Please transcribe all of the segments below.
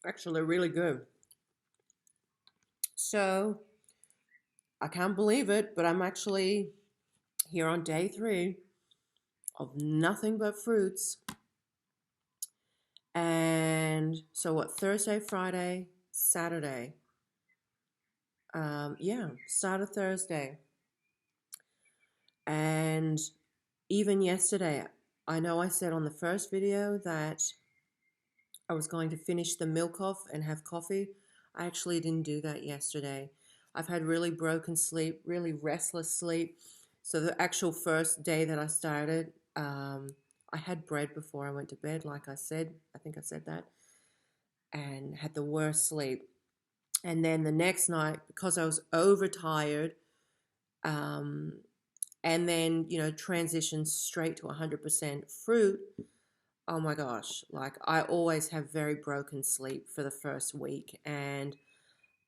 Actually, really good. So I can't believe it, but I'm actually here on day 3 of nothing but fruits. And so what? Thursday, Friday, Saturday. Yeah, started Thursday. And even yesterday, I know I said on the first video that I was going to finish the milk off and have coffee. I actually didn't do that yesterday. I've had really broken sleep, really restless sleep. So the actual first day that I started, I had bread before I went to bed, like I said. I think I said that, and had the worst sleep. And then the next night, because I was overtired, um, and then transitioned straight to 100% fruit. Oh my gosh, like I always have very broken sleep for the first week. And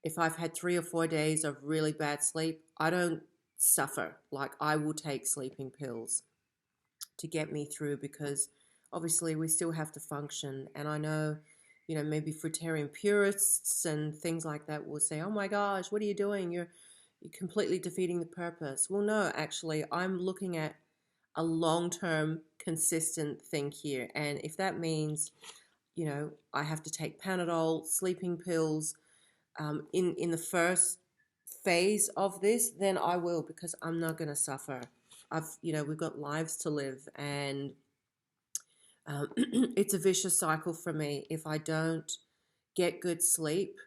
if I've had 3 or 4 days of really bad sleep, I don't suffer. Like I will take sleeping pills to get me through because obviously we still have to function. And I know, maybe fruitarian purists and things like that will say, oh my gosh, what are you doing? You're completely defeating the purpose. Well, no, actually, I'm looking at a long-term consistent thing here. And if that means, I have to take Panadol, sleeping pills in the first phase of this, then I will because I'm not going to suffer. We've got lives to live, and it's a vicious cycle for me. If I don't get good sleep,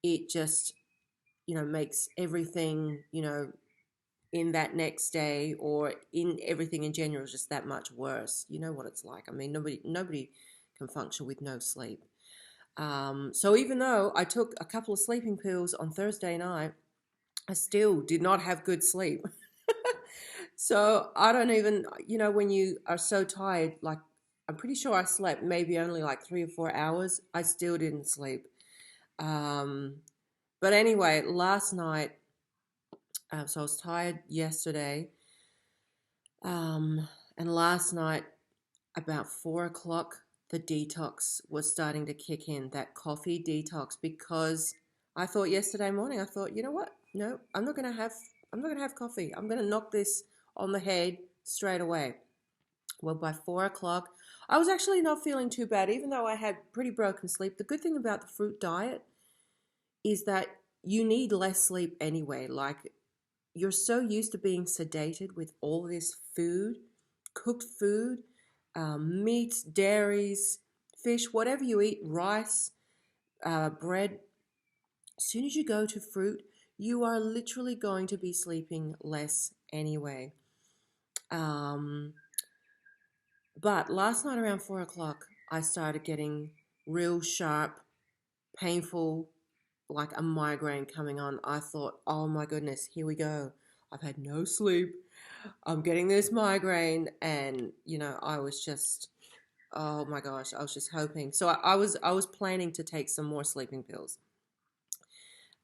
it just, makes everything, in that next day or in everything in general is just that much worse. You know what it's like. I mean, nobody can function with no sleep. So even though I took a couple of sleeping pills on Thursday night, I still did not have good sleep. So I don't even, when you are so tired, like I'm pretty sure I slept maybe only like 3 or 4 hours. I still didn't sleep. Um, but anyway, last night, so I was tired yesterday. And last night, about 4 o'clock, the detox was starting to kick in, that coffee detox, because I thought yesterday morning, I thought, you know what? No, I'm not gonna have coffee. I'm gonna knock this on the head straight away. Well, by 4 o'clock, I was actually not feeling too bad, even though I had pretty broken sleep. The good thing about the fruit diet is that you need less sleep anyway. Like you're so used to being sedated with all this food, cooked food, meats, dairies, fish, whatever you eat, rice, bread. As soon as you go to fruit, you are literally going to be sleeping less anyway. Um, but last night around 4 o'clock, I started getting real sharp, painful, like a migraine coming on. I thought, oh my goodness, here we go. I've had no sleep. I'm getting this migraine, and I was just, oh my gosh, I was just hoping. So I was planning to take some more sleeping pills.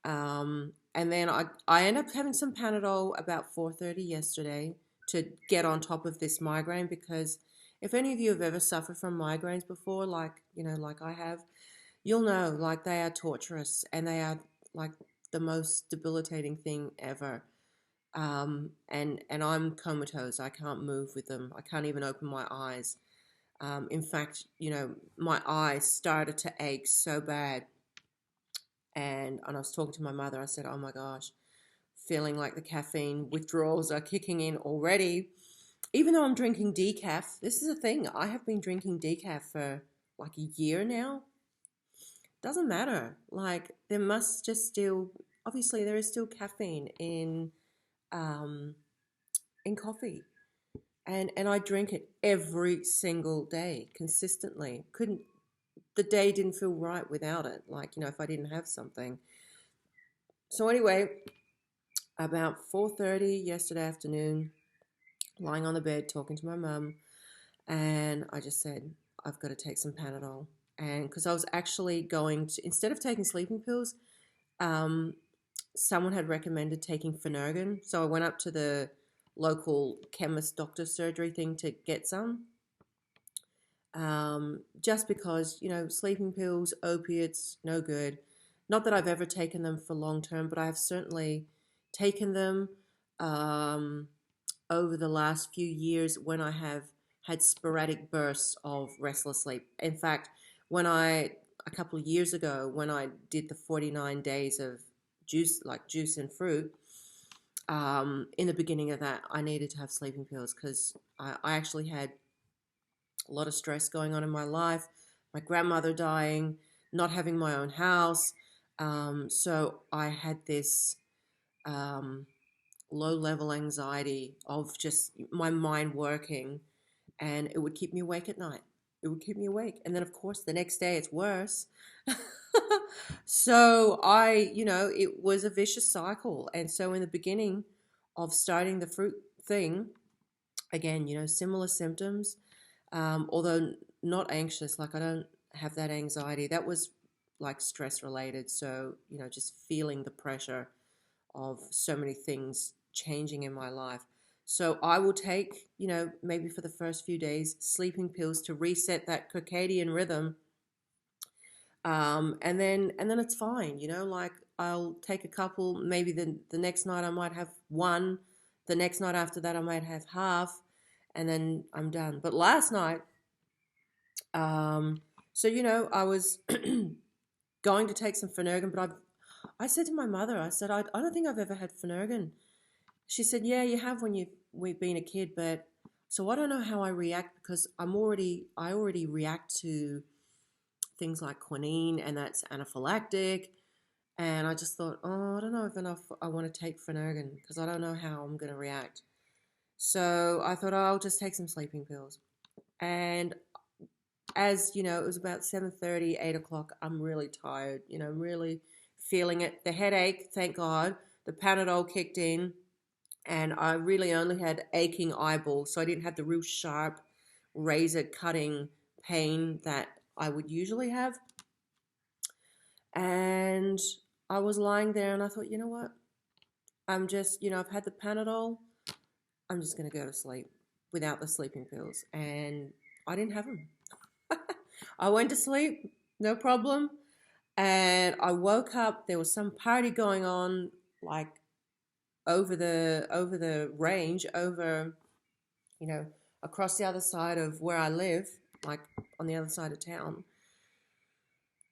And then I ended up having some Panadol about 4:30 yesterday to get on top of this migraine because if any of you have ever suffered from migraines before, like I have, you'll know like they are torturous and they are like the most debilitating thing ever. And I'm comatose. I can't move with them. I can't even open my eyes. In fact, my eyes started to ache so bad. And I was talking to my mother. I said, "Oh my gosh, feeling like the caffeine withdrawals are kicking in already." Even though I'm drinking decaf, this is a thing. I have been drinking decaf for like a year now. Doesn't matter. Like there must just still, obviously, there is still caffeine um, in coffee. And I drink it every single day consistently. Couldn't the day didn't feel right without it. Like if I didn't have something. So anyway, about 4:30 yesterday afternoon, lying on the bed talking to my mum, and I just said I've got to take some Panadol. And because I was actually going to, instead of taking sleeping pills, um, someone had recommended taking Phenergan. So I went up to the local chemist doctor surgery thing to get some. just because, sleeping pills, opiates, no good. Not that I've ever taken them for long term, but I have certainly taken them um, over the last few years when I have had sporadic bursts of restless sleep. In fact, a couple of years ago, when I did the 49 days of juice, like juice and fruit, in the beginning of that, I needed to have sleeping pills because I actually had a lot of stress going on in my life, my grandmother dying, not having my own house. So I had this um, low level anxiety of just my mind working, and it would keep me awake at night. It would keep me awake. And then, of course, the next day it's worse. So it was a vicious cycle. And so, in the beginning of starting the fruit thing, again, similar symptoms, although not anxious. Like, I don't have that anxiety. That was like stress related. So, just feeling the pressure of so many things changing in my life. So I will take, maybe for the first few days, sleeping pills to reset that circadian rhythm. And then it's fine, like I'll take a couple, maybe the next night I might have one, the next night after that I might have half, and then I'm done. But last night, um, so I was going to take some Phenergan, but I said to my mother, I said, I don't think I've ever had Phenergan. She said, "Yeah, you have when we've been a kid, but so I don't know how I react because I already react to things like quinine, and that's anaphylactic." And I just thought, oh, I don't know if enough I want to take Phenergan because I don't know how I'm going to react. So I thought, oh, I'll just take some sleeping pills. And as it was about 7:30, 8 o'clock. I'm really tired. Really feeling it. The headache, thank God. The Panadol kicked in, and I really only had aching eyeballs, so I didn't have the real sharp razor cutting pain that I would usually have. And I was lying there and I thought, you know what? I'm just, I've had the Panadol. I'm just going to go to sleep without the sleeping pills. And I didn't have them. I went to sleep, no problem. And I woke up. There was some party going on, like over the range, over you know across the other side of where I live, like on the other side of town.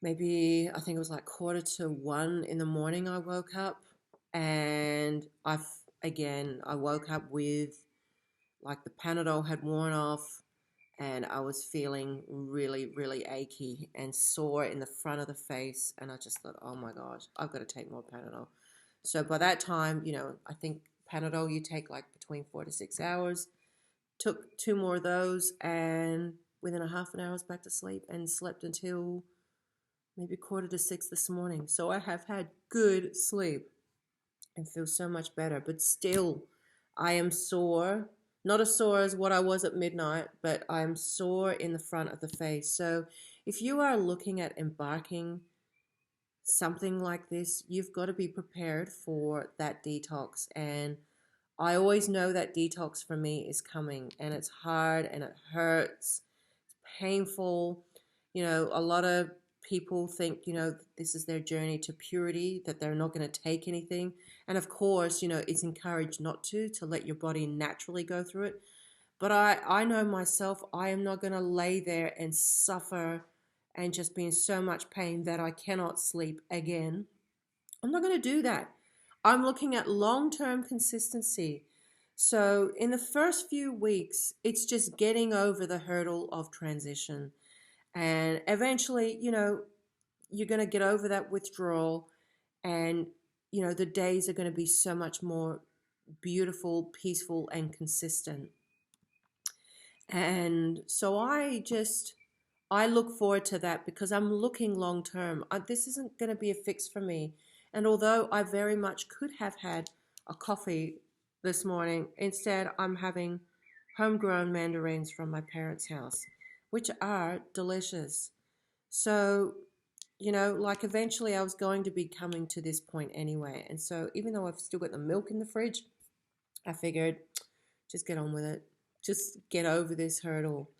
Maybe I think it was like 1:45 in the morning. I woke up, and I woke up with like the Panadol had worn off, and I was feeling really, really achy and sore in the front of the face. And I just thought, oh my gosh, I've got to take more Panadol. So by that time, I think Panadol you take like between 4 to 6 hours. Took two more of those, and within a half an hour I was back to sleep and slept until maybe 5:45 this morning. So I have had good sleep and feel so much better. But still, I am sore. Not as sore as what I was at midnight, but I'm sore in the front of the face. So if you are looking at embarking something like this, you've got to be prepared for that detox. And I always know that detox for me is coming, and it's hard and it hurts. It's painful. A lot of people think, this is their journey to purity, that they're not going to take anything. And of course, it's encouraged not to let your body naturally go through it. But I know myself, I am not going to lay there and suffer and just be in so much pain that I cannot sleep again. I'm not going to do that. I'm looking at long term consistency. So, in the first few weeks, it's just getting over the hurdle of transition. And eventually, you're going to get over that withdrawal, and, the days are going to be so much more beautiful, peaceful, and consistent. And so I look forward to that because I'm looking long term. This isn't going to be a fix for me. And although I very much could have had a coffee this morning, instead I'm having homegrown mandarins from my parents' house, which are delicious. So, like eventually I was going to be coming to this point anyway. And so even though I've still got the milk in the fridge, I figured just get on with it. Just get over this hurdle.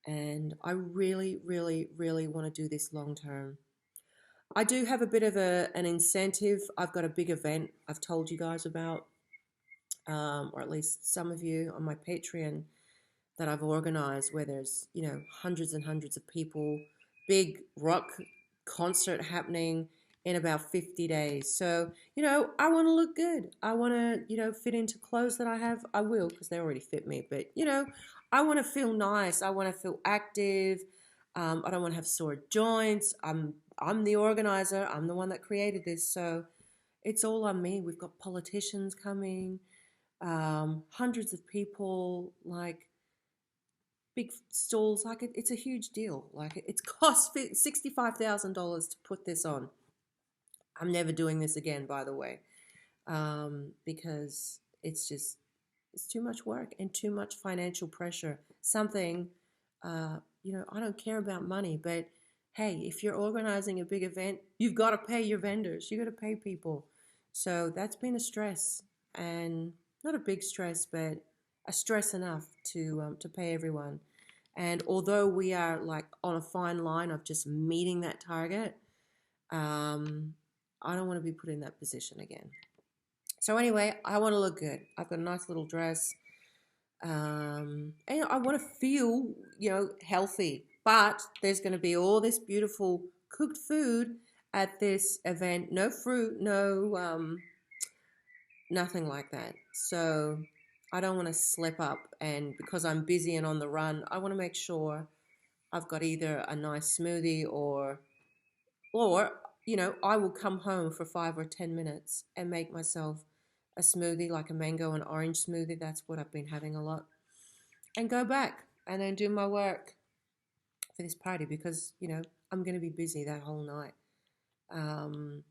And I really, really, really want to do this long term. I do have a bit of an incentive. I've got a big event I've told you guys about, or at least some of you on my Patreon that I've organized where there's, hundreds and hundreds of people, big rock concert happening in about 50 days. So, I want to look good. I want to, fit into clothes that I have. I will because they already fit me. But, I want to feel nice. I want to feel active. I don't want to have sore joints. I'm the organizer. I'm the one that created this. So it's all on me. We've got politicians coming, hundreds of people, like big stalls. Like it's a huge deal. Like it's cost $65,000 to put this on. I'm never doing this again, by the way, because it's too much work and too much financial pressure. Something, I don't care about money, but hey, if you're organizing a big event, you've got to pay your vendors. You got to pay people. So that's been a stress, and not a big stress, but a stress enough to pay everyone. And although we are like on a fine line of just meeting that target, um, I don't want to be put in that position again. So anyway, I want to look good. I've got a nice little dress. And I want to feel, healthy. But there's going to be all this beautiful cooked food at this event. No fruit, no nothing like that. So I don't want to slip up. And because I'm busy and on the run, I want to make sure I've got either a nice smoothie or I will come home for 5 or 10 minutes and make myself a smoothie, like a mango and orange smoothie. That's what I've been having a lot. And go back and then do my work for this party because, I'm going to be busy that whole night. Um,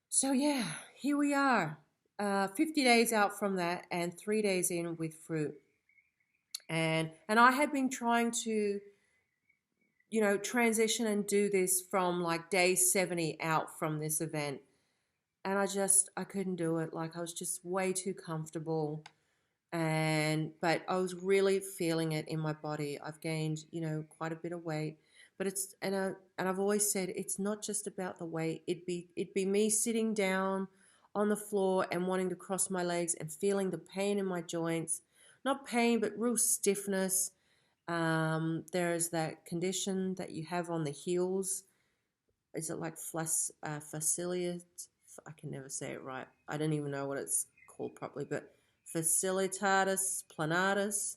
so, yeah, here we are. 50 days out from that and 3 days in with fruit. And I had been trying to, transition and do this from like day 70 out from this event. And I couldn't do it. Like I was just way too comfortable. But I was really feeling it in my body. I've gained, quite a bit of weight. But and I've always said it's not just about the weight. It'd be me sitting down on the floor and wanting to cross my legs and feeling the pain in my joints. Not pain, but real stiffness. There's that condition that you have on the heels. Is it like facilitate? I can never say it right. I don't even know what it's called properly, but facilitatus planatus.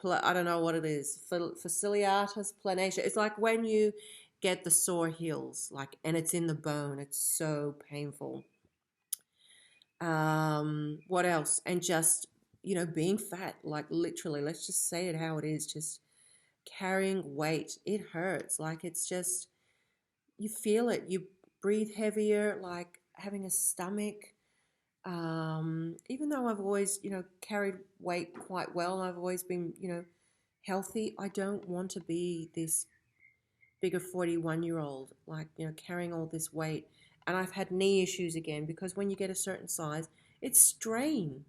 I don't know what it is. Faciliatus planatia. It's like when you get the sore heels, like, and it's in the bone. It's so painful. What else? And just being fat, like literally. Let's just say it how it is. Just carrying weight. It hurts. Like it's just you feel it. You breathe heavier, like having a stomach. Even though I've always, carried weight quite well, and I've always been, healthy, I don't want to be this bigger 41-year-old, like, carrying all this weight. And I've had knee issues again because when you get a certain size, it's strain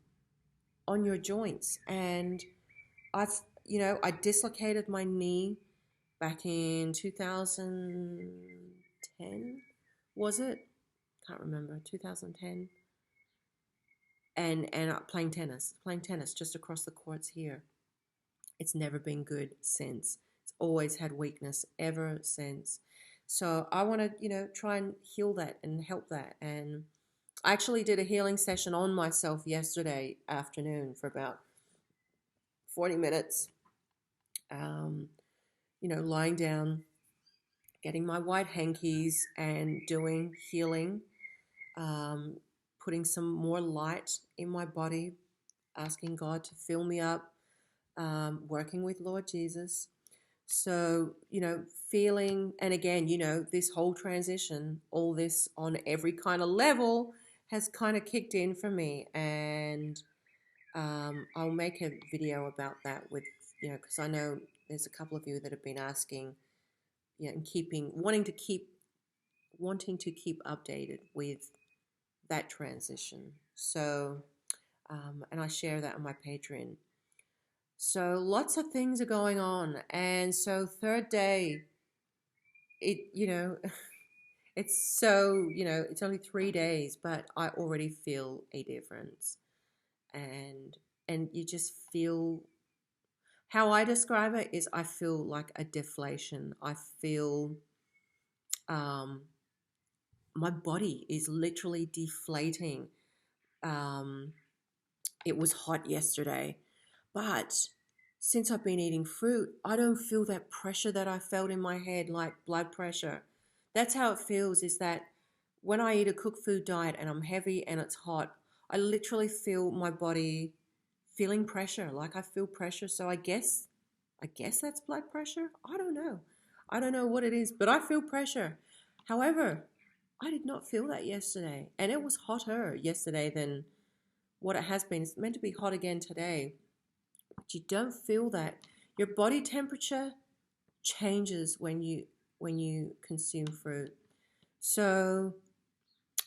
on your joints. And I dislocated my knee back in 2010, was it? Can't remember, 2010. And playing tennis just across the courts here. It's never been good since. It's always had weakness ever since. So I want to, try and heal that and help that. And I actually did a healing session on myself yesterday afternoon for about 40 minutes. Lying down, getting my white hankies and doing healing, putting some more light in my body, asking God to fill me up, working with Lord Jesus. So, feeling, and again, this whole transition, all this on every kind of level has kind of kicked in for me. And I'll make a video about that with, because I know there's a couple of you that have been asking, and wanting to keep updated with that transition. So, and I share that on my Patreon. So lots of things are going on. And so third day, it, it's it's only 3 days, but I already feel a difference. And you just feel, how I describe it is I feel like a deflation. I feel um, my body is literally deflating. Um, it was hot yesterday, but since I've been eating fruit, I don't feel that pressure that I felt in my head, like blood pressure. That's how it feels, is that when I eat a cooked food diet and I'm heavy and it's hot, I literally feel my body feeling pressure. Like I feel pressure. So I guess that's blood pressure. I don't know. I don't know what it is, but I feel pressure. However, I did not feel that yesterday. And it was hotter yesterday than what it has been. It's meant to be hot again today, but you don't feel that. Your body temperature changes when you consume fruit. So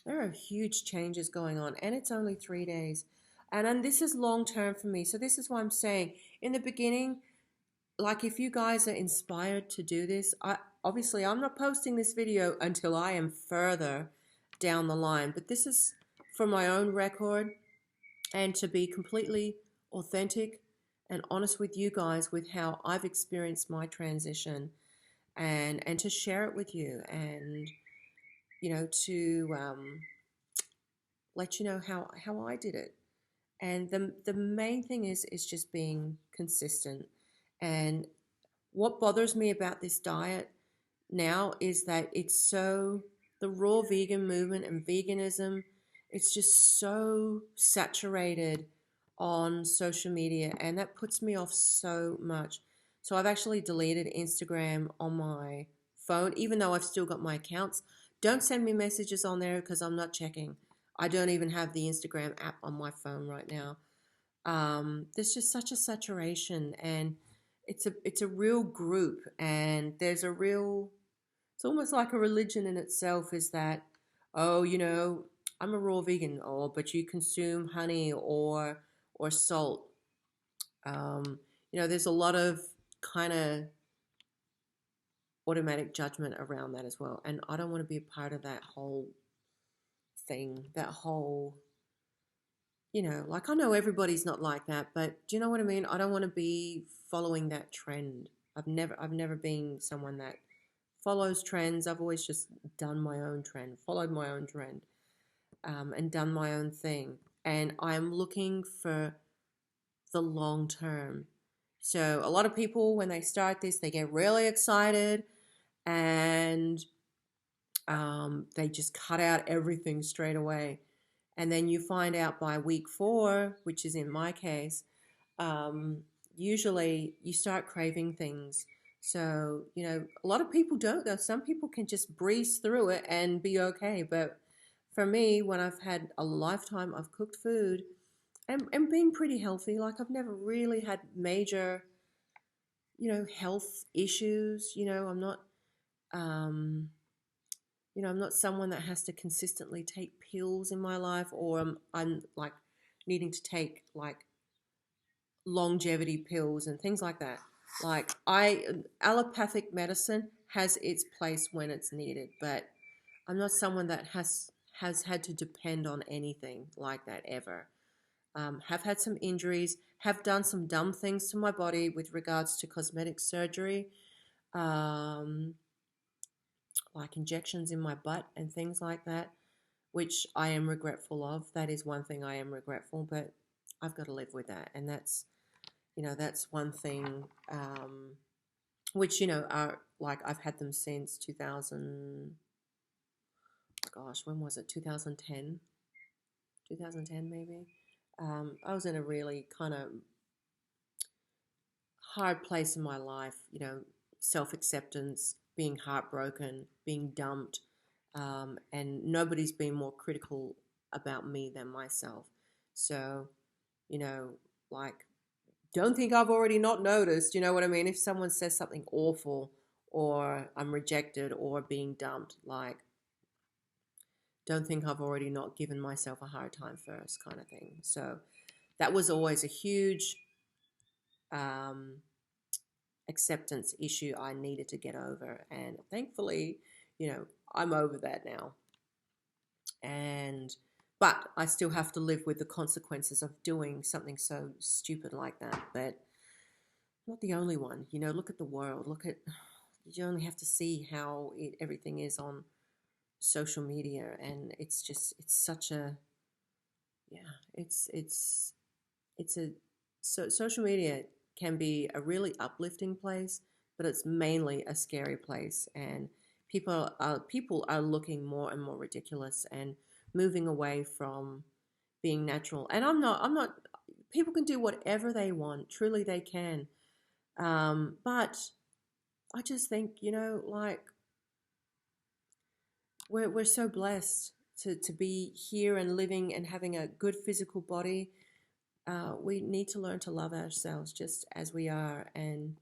there are huge changes going on, and it's only 3 days. And this is long term for me. So this is why I'm saying in the beginning, like if you guys are inspired to do this, obviously I'm not posting this video until I am further down the line. But this is for my own record and to be completely authentic and honest with you guys with how I've experienced my transition, and to share it with you, and to let you know how I did it. And the main thing is just being consistent. And what bothers me about this diet now is that the raw vegan movement and veganism, it's just so saturated on social media, and that puts me off so much. So I've actually deleted Instagram on my phone, even though I've still got my accounts. Don't send me messages on there because I'm not checking. I don't even have the Instagram app on my phone right now. There's just such a saturation, and it's a real group, and it's almost like a religion in itself, is that, oh, I'm a raw vegan, or but you consume honey or salt. There's a lot of kind of automatic judgment around that as well, and I don't want to be a part of that whole thing, that whole, like, I know everybody's not like that, but do you know what I mean? I don't want to be following that trend. I've never been someone that follows trends. I've always just done my own trend, followed my own trend, and done my own thing. And I'm looking for the long term. So a lot of people, when they start this, they get really excited, and they just cut out everything straight away. And then you find out by week 4, which is in my case, um, usually you start craving things. So, a lot of people don't, though. Some people can just breeze through it and be okay. But for me, when I've had a lifetime of cooked food and being pretty healthy, like I've never really had major, health issues. Um, I'm not someone that has to consistently take pills in my life, or I'm like needing to take like longevity pills and things like that. Like allopathic medicine has its place when it's needed, but I'm not someone that has had to depend on anything like that ever. Have had some injuries, have done some dumb things to my body with regards to cosmetic surgery, um, like injections in my butt and things like that, which I am regretful of. That is one thing I am regretful, but I've got to live with that. And that's one thing, which, are like, I've had them since 2000, gosh, when was it? 2010, 2010 maybe. I was in a really kind of hard place in my life, self-acceptance, being heartbroken, being dumped, and nobody's been more critical about me than myself. So, you know, like, don't think I've already not noticed, you know what I mean? If someone says something awful, or I'm rejected or being dumped, like, don't think I've already not given myself a hard time first, kind of thing. So that was always a huge um, acceptance issue I needed to get over. And thankfully, I'm over that now. And but I still have to live with the consequences of doing something so stupid like that. But not the only one. Look at the world. You only have to see how everything is on social media, and it's such a, yeah, it's a so social media can be a really uplifting place, but it's mainly a scary place, and people are looking more and more ridiculous and moving away from being natural. And I'm not people can do whatever they want, truly they can. But I just think, like, we're so blessed to be here and living and having a good physical body. We need to learn to love ourselves just as we are, and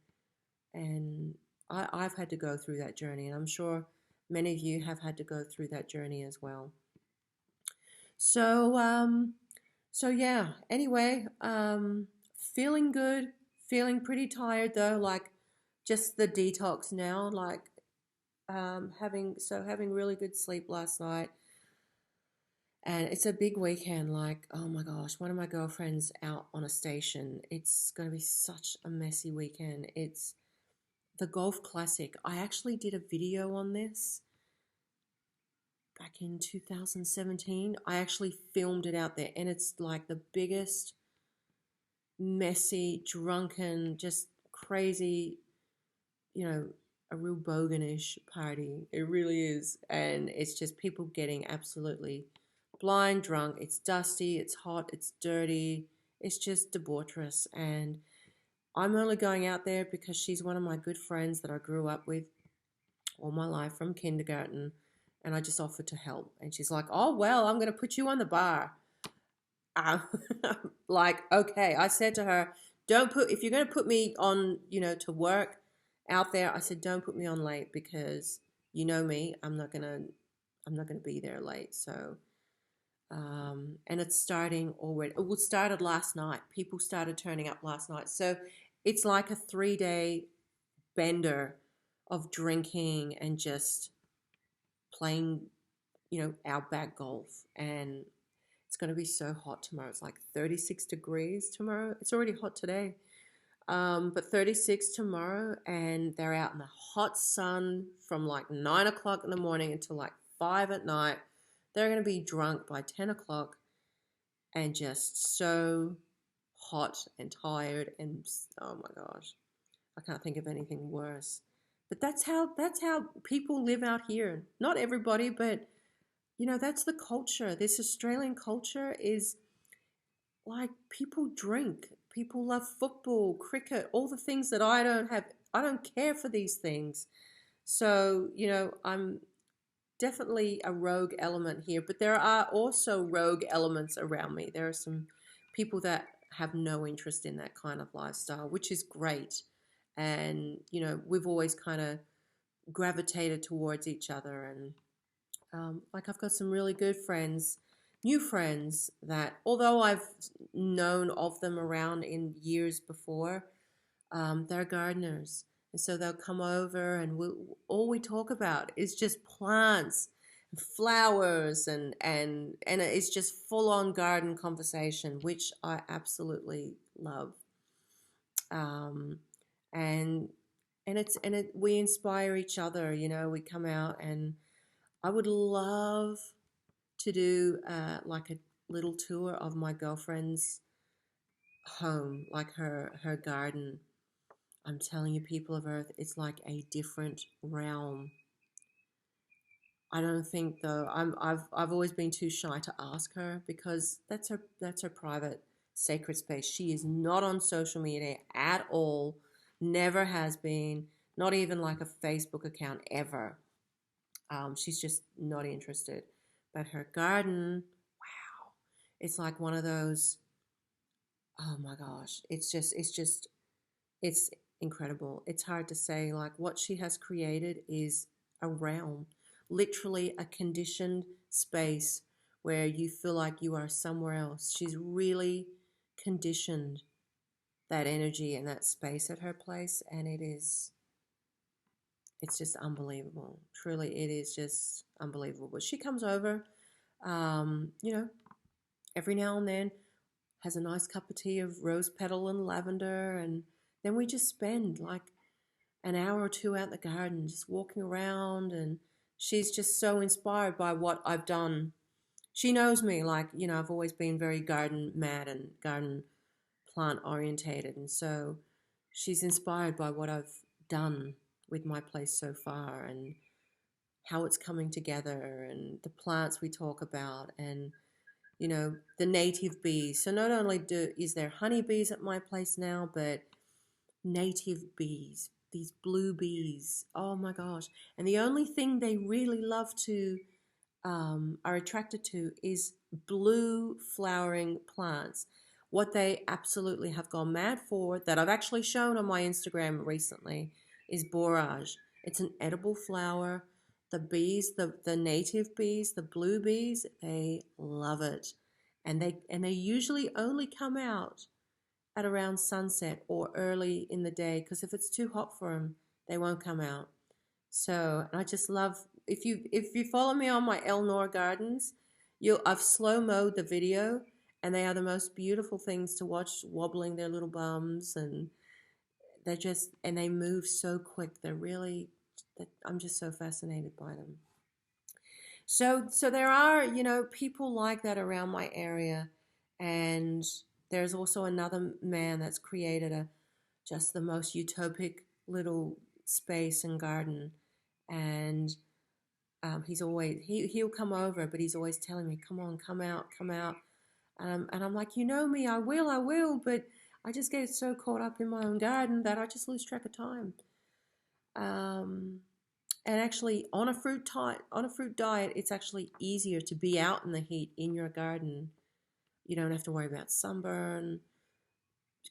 I've had to go through that journey, and I'm sure many of you have had to go through that journey as well. So yeah. Anyway, feeling good, feeling pretty tired though, like just the detox now, like having really good sleep last night. And it's a big weekend. Like, oh my gosh, one of my girlfriends out on a station. It's going to be such a messy weekend. It's the Golf Classic. I actually did a video on this back in 2017. I actually filmed it out there, and it's like the biggest, messy, drunken, just crazy, you know, a real boganish party. It really is. And it's just people getting absolutely blind drunk. It's dusty, it's hot, it's dirty, it's just debaucherous. And I'm only going out there because she's one of my good friends that I grew up with all my life from kindergarten. And I just offered to help. And she's like, oh, well, I'm going to put you on the bar. I'm like, okay. I said to her, if you're going to put me on, to work out there, I said, don't put me on late, because you know me, I'm not going to be there late. So, and it's starting already. It started last night. People started turning up last night. So it's like a 3-day bender of drinking and just playing, outback golf. And it's going to be so hot tomorrow. It's like 36 degrees tomorrow. It's already hot today. But 36 tomorrow, and they're out in the hot sun from like 9 o'clock in the morning until like 5 at night. They're going to be drunk by 10 o'clock and just so hot and tired. And oh my gosh, I can't think of anything worse. But that's how people live out here. Not everybody, but that's the culture. This Australian culture is like, people drink, people love football, cricket, all the things that I don't have. I don't care for these things. So, I'm definitely a rogue element here, but there are also rogue elements around me. There are some people that have no interest in that kind of lifestyle, which is great. And, we've always kind of gravitated towards each other. And like, I've got some really good friends, new friends, that although I've known of them around in years before, they're gardeners. And so they'll come over, and all we talk about is just plants and flowers, and it's just full on garden conversation, which I absolutely love. Um, and we inspire each other. We come out, and I would love to do like a little tour of my girlfriend's home, like her garden. I'm telling you, people of Earth, it's like a different realm. I don't think though. I've always been too shy to ask her, because that's her private sacred space. She is not on social media at all. Never has been. Not even like a Facebook account ever. She's just not interested. But her garden, wow, it's like one of those. Oh my gosh, it's incredible. It's hard to say. Like, what she has created is a realm, literally a conditioned space where you feel like you are somewhere else. She's really conditioned that energy and that space at her place, and it's just unbelievable. Truly, it is just unbelievable. But she comes over, you know, every now and then, has a nice cup of tea of rose petal and lavender, and then we just spend like an hour or two out in the garden, just walking around, and she's just so inspired by what I've done. She knows me, like, I've always been very garden mad and garden plant orientated, and so she's inspired by what I've done with my place so far and how it's coming together and the plants we talk about and the native bees. So not only is there honeybees at my place now, but native bees, these blue bees. Oh my gosh. And the only thing they really love to are attracted to is blue flowering plants. What they absolutely have gone mad for, that I've actually shown on my Instagram recently, is borage. It's an edible flower. The bees, the native bees, the blue bees, they love it. And they usually only come out at around sunset or early in the day, because if it's too hot for them, they won't come out. So I just love, if you follow me on my Elnor Gardens, I've slow mode the video, and they are the most beautiful things to watch, wobbling their little bums, and they move so quick. I'm just so fascinated by them. So there are, people like that around my area, and there's also another man that's created just the most utopic little space and garden, and he'll come over, but he's always telling me, "Come on, come out, come out," and I'm like, me, I will, but I just get so caught up in my own garden that I just lose track of time. And actually, on a fruit diet, it's actually easier to be out in the heat in your garden. You don't have to worry about sunburn,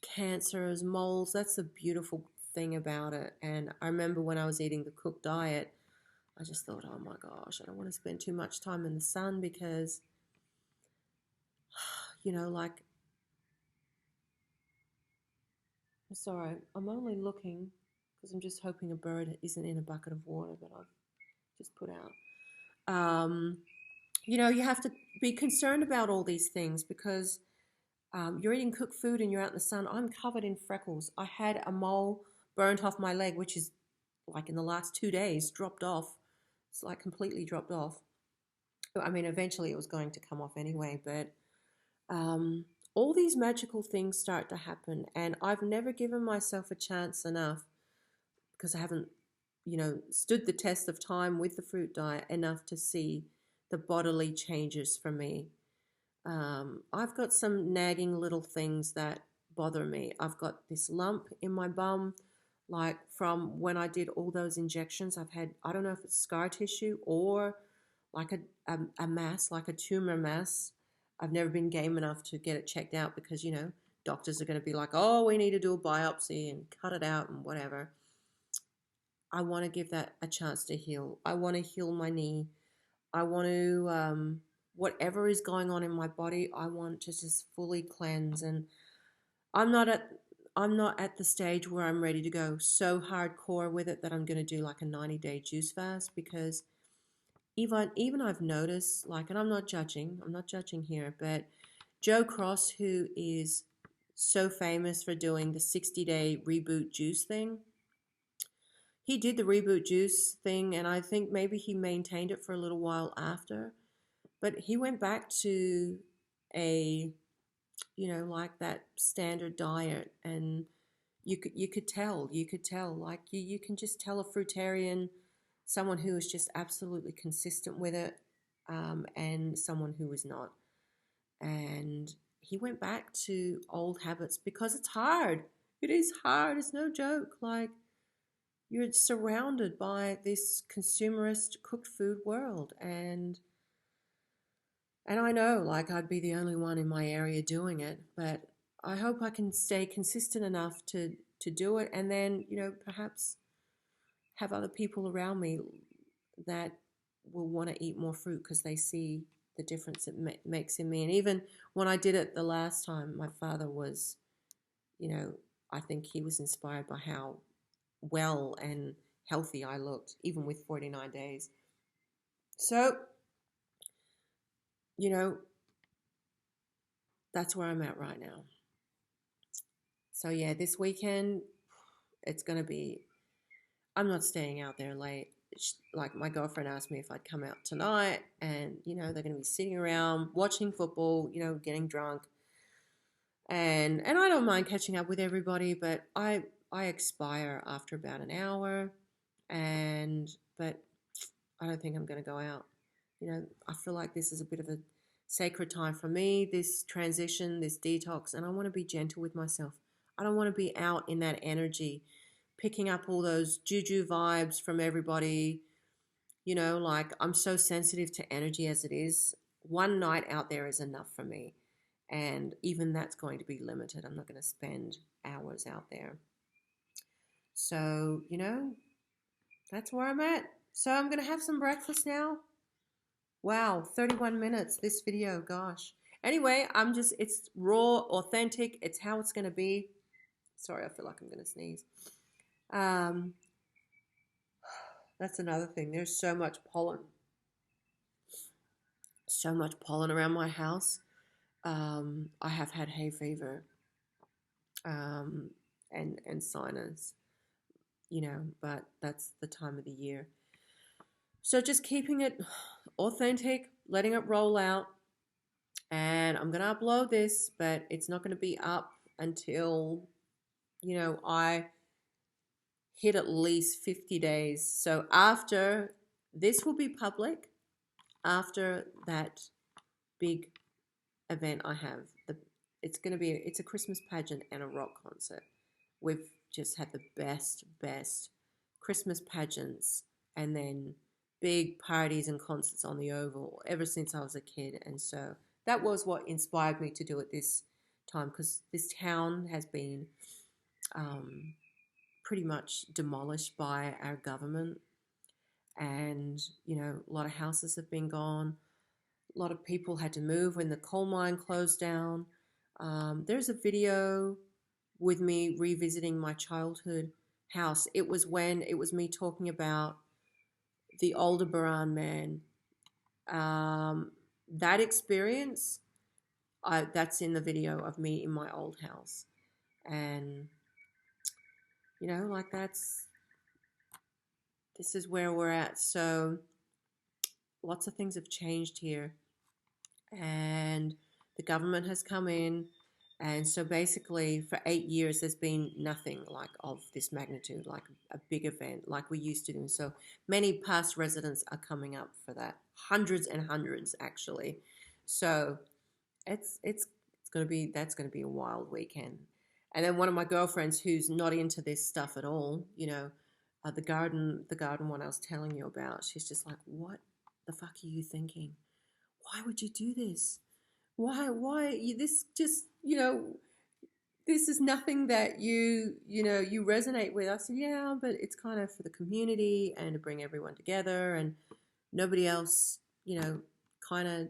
cancers, moles. That's the beautiful thing about it. And I remember when I was eating the cooked diet, I just thought, oh my gosh, I don't want to spend too much time in the sun because, like, I'm sorry, I'm only looking because I'm just hoping a bird isn't in a bucket of water that I've just put out. You have to be concerned about all these things because you're eating cooked food and you're out in the sun. I'm covered in freckles. I had a mole burnt off my leg, which is like in the last 2 days dropped off. It's like completely dropped off. I mean, eventually it was going to come off anyway, but all these magical things start to happen, and I've never given myself a chance enough because I haven't, stood the test of time with the fruit diet enough to see the bodily changes for me. I've got some nagging little things that bother me. I've got this lump in my bum, like from when I did all those injections. I've had, I don't know if it's scar tissue or like a mass, like a tumor mass. I've never been game enough to get it checked out because, doctors are going to be like, oh, we need to do a biopsy and cut it out and whatever. I want to give that a chance to heal. I want to heal my knee. I want to, whatever is going on in my body, I want to just fully cleanse. And I'm not at I'm not at the stage where I'm ready to go so hardcore with it that I'm going to do like a 90-day juice fast, because even I've noticed, like, and I'm not judging here, but Joe Cross, who is so famous for doing the 60-day reboot juice thing, he did the reboot juice thing, and I think maybe he maintained it for a little while after, but he went back to a, like that standard diet, and you could tell, like you can just tell a fruitarian, someone who is just absolutely consistent with it, and someone who is not. And he went back to old habits because it's hard. It is hard. It's no joke. Like, you're surrounded by this consumerist cooked food world, and I know, like, I'd be the only one in my area doing it, but I hope I can stay consistent enough to do it, and then, perhaps have other people around me that will want to eat more fruit because they see the difference it makes in me. And even when I did it the last time, my father was, I think he was inspired by how well and healthy I looked, even with 49 days. So, you know, that's where I'm at right now. So, yeah, this weekend, it's going to be, I'm not staying out there late. Like, my girlfriend asked me if I'd come out tonight, and, they're going to be sitting around watching football, getting drunk. And I don't mind catching up with everybody, but I expire after about an hour, but I don't think I'm going to go out. I feel like this is a bit of a sacred time for me, this transition, this detox, and I want to be gentle with myself. I don't want to be out in that energy, picking up all those juju vibes from everybody. Like, I'm so sensitive to energy as it is. One night out there is enough for me. And even that's going to be limited. I'm not going to spend hours out there. So, that's where I'm at. So I'm going to have some breakfast now. Wow, 31 minutes, this video, gosh. Anyway, it's raw, authentic. It's how it's going to be. Sorry, I feel like I'm going to sneeze. That's another thing. There's so much pollen. So much pollen around my house. I have had hay fever and sinus, but that's the time of the year. So just keeping it authentic, letting it roll out. And I'm going to upload this, but it's not going to be up until, I hit at least 50 days. So after this will be public, after that big event I have, it's a Christmas pageant and a rock concert. We've just had the best Christmas pageants and then big parties and concerts on the Oval ever since I was a kid. And so that was what inspired me to do it this time, because this town has been pretty much demolished by our government. And, a lot of houses have been gone. A lot of people had to move when the coal mine closed down. There's a video with me revisiting my childhood house. It was me talking about the Aldebaran man. That experience, that's in the video of me in my old house. And, this is where we're at. So lots of things have changed here. And the government has come in. And so basically for 8 years, there's been nothing like of this magnitude, like a big event like we used to do. So many past residents are coming up for that, hundreds and hundreds actually. So that's going to be a wild weekend. And then one of my girlfriends who's not into this stuff at all, the garden one I was telling you about, she's just like, what the fuck are you thinking? Why would you do this? Why this just, this is nothing that you resonate with. I said, yeah, but it's kind of for the community and to bring everyone together, and nobody else, kind of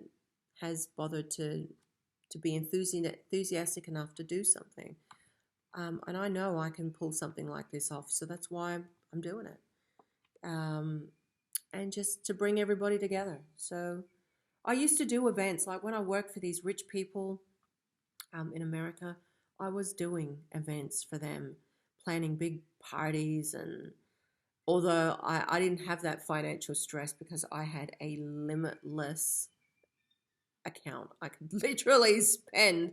has bothered to be enthusiastic enough to do something. And I know I can pull something like this off, so that's why I'm doing it. And just to bring everybody together. So I used to do events, like when I worked for these rich people in America, I was doing events for them, planning big parties. And although I didn't have that financial stress because I had a limitless account, I could literally spend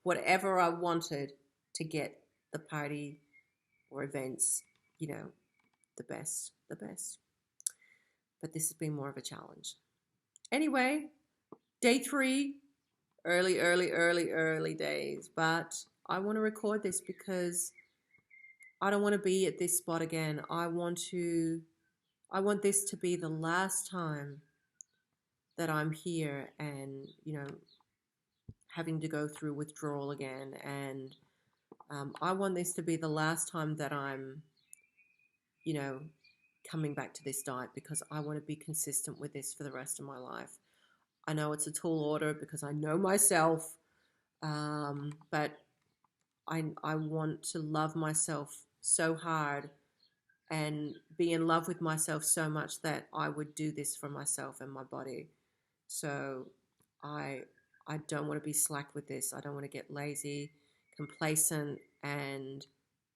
whatever I wanted to get the party or events, the best. But this has been more of a challenge. Anyway, day 3, early days. But I want to record this because I don't want to be at this spot again. I want this to be the last time that I'm here and, having to go through withdrawal again. And I want this to be the last time that I'm, coming back to this diet, because I want to be consistent with this for the rest of my life. I know it's a tall order because I know myself, but I want to love myself so hard and be in love with myself so much that I would do this for myself and my body. So I I don't want to be slack with this. I don't want to get lazy, complacent, and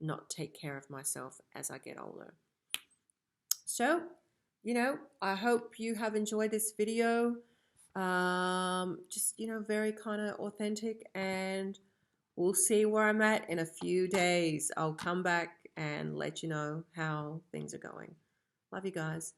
not take care of myself as I get older. So, I hope you have enjoyed this video. Just, very kind of authentic, and we'll see where I'm at in a few days. I'll come back and let you know how things are going. Love you guys.